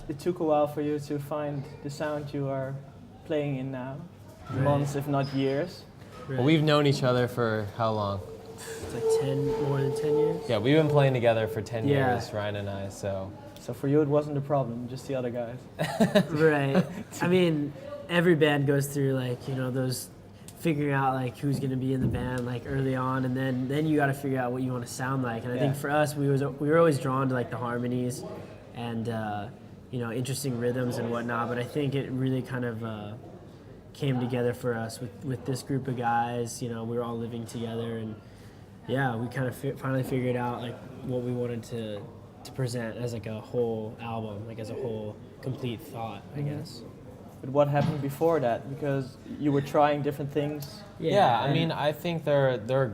it took a while for you to find the sound you are playing in now, Right. months if not years. Right. Well, we've known each other for how long? It's like more than 10 years. Yeah, we've been playing together for 10 Yeah. years, Ryan and I, so. So for you it wasn't a problem, just the other guys. Right. I mean, every band goes through like, you know, those figuring out like who's going to be in the band like early on, and then you got to figure out what you want to sound like. And I think for us, we were always drawn to like the harmonies and you know, interesting rhythms and whatnot. But I think it really kind of came together for us with this group of guys. You know, we were all living together, and yeah, we kind of finally figured out like what we wanted to present as like a whole album, like as a whole complete thought, I guess. But what happened before that? Because you were trying different things. Yeah, I mean, I think there are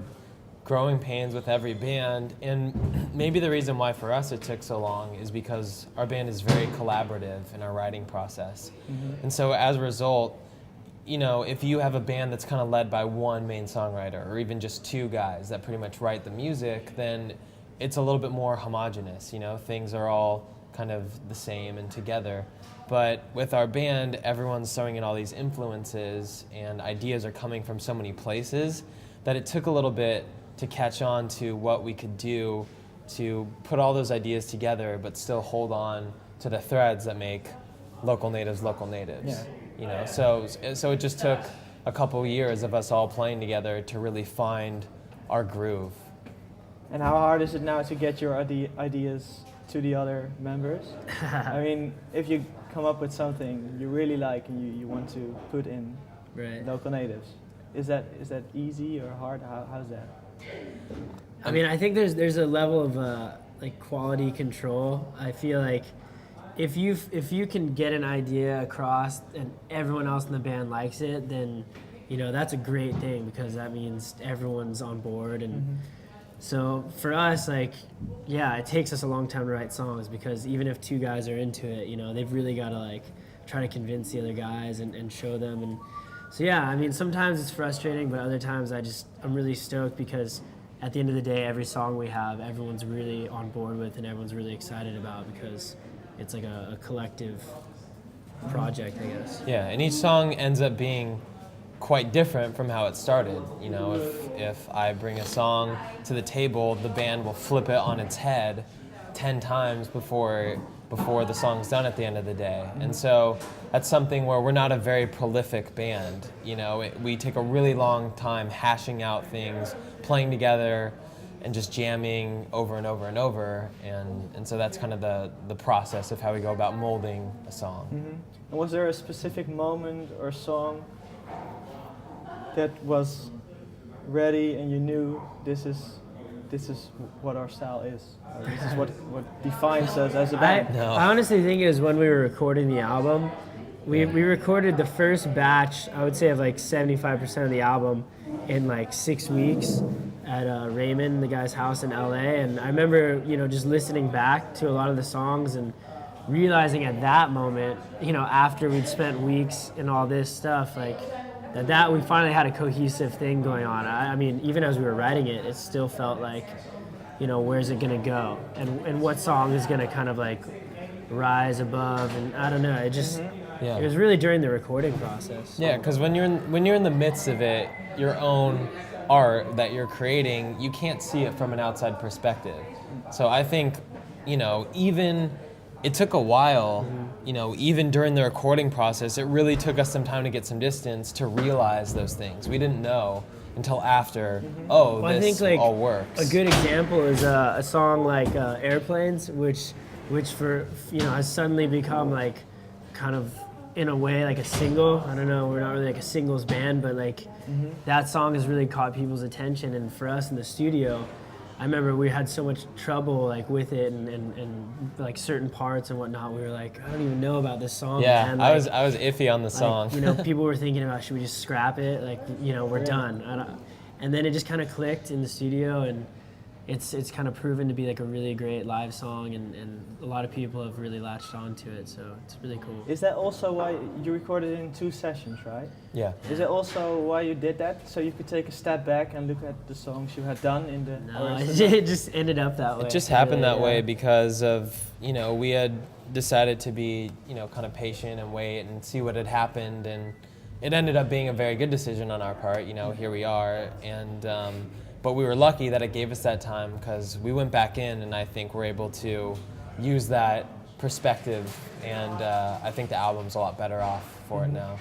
growing pains with every band, and maybe the reason why for us it took so long is because our band is very collaborative in our writing process. And so as a result, you know, if you have a band that's kind of led by one main songwriter or even just two guys that pretty much write the music, then it's a little bit more homogenous, you know, things are all kind of the same and together. But with our band, everyone's throwing in all these influences and ideas are coming from so many places that it took a little bit to catch on to what we could do to put all those ideas together but still hold on to the threads that make local natives local natives. Yeah. You know, so it just took a couple years of us all playing together to really find our groove. And how hard is it now to get your ideas to the other members? I mean, if you come up with something you really like and you want to put in local natives, is that easy or hard? How's that? I mean, I think there's a level of like quality control. I feel like if you can get an idea across and everyone else in the band likes it, then you know that's a great thing because that means everyone's on board. And so for us, like, yeah, it takes us a long time to write songs because even if two guys are into it, you know, they've really got to like try to convince the other guys and show them. And so yeah, I mean, sometimes it's frustrating, but other times I'm really stoked because at the end of the day, every song we have, everyone's really on board with and everyone's really excited about because it's like a collective project, I guess. Yeah, and each song ends up being quite different from how it started. You know, if I bring a song to the table, the band will flip it on its head 10 times before the song's done at the end of the day. And so that's something where we're not a very prolific band. You know, we take a really long time hashing out things, playing together, and just jamming over and over and over. And so that's kind of the process of how we go about molding a song. And was there a specific moment or song that was ready and you knew this is what our style is, or this is what defines us as a band? I honestly think it was when we were recording the album. We recorded the first batch, I would say, of like 75% of the album in like 6 weeks at Raymond, the guy's house in LA. And I remember, you know, just listening back to a lot of the songs and realizing at that moment, you know, after we'd spent weeks in all this stuff, like that we finally had a cohesive thing going on. I mean, even as we were writing it, it still felt like, you know, where's it gonna go, and what song is gonna kind of like rise above, and I don't know. It just it was really during the recording process. Yeah, because when you're in the midst of it, your own art that you're creating, you can't see it from an outside perspective. So I think, you know, even it took a while, you know, even during the recording process, it really took us some time to get some distance to realize those things. We didn't know until after, Well, this I think, like, all works. A good example is a song like Airplanes, which for, you know, has suddenly become like kind of in a way like a single. I don't know, we're not really like a singles band, but like that song has really caught people's attention. And for us in the studio, I remember we had so much trouble like with it and like certain parts and whatnot. We were like, I don't even know about this song. Yeah, man. I Like, was iffy on the song. like, you know, people were thinking about, should we just scrap it? Like, you know, we're done. And then it just kind of clicked in the studio, and it's kind of proven to be like a really great live song, and a lot of people have really latched onto it, so it's really cool. Is that also why you recorded it in 2 sessions, right? Yeah. Is it also why you did that, so you could take a step back and look at the songs you had done in the? No, it just ended up that way. It just happened that way because of, we had decided to be, kind of patient and wait and see what had happened, and it ended up being a very good decision on our part. Here we are, and but we were lucky that it gave us that time, because we went back in, and I think we're able to use that perspective, and I think the album's a lot better off for it now.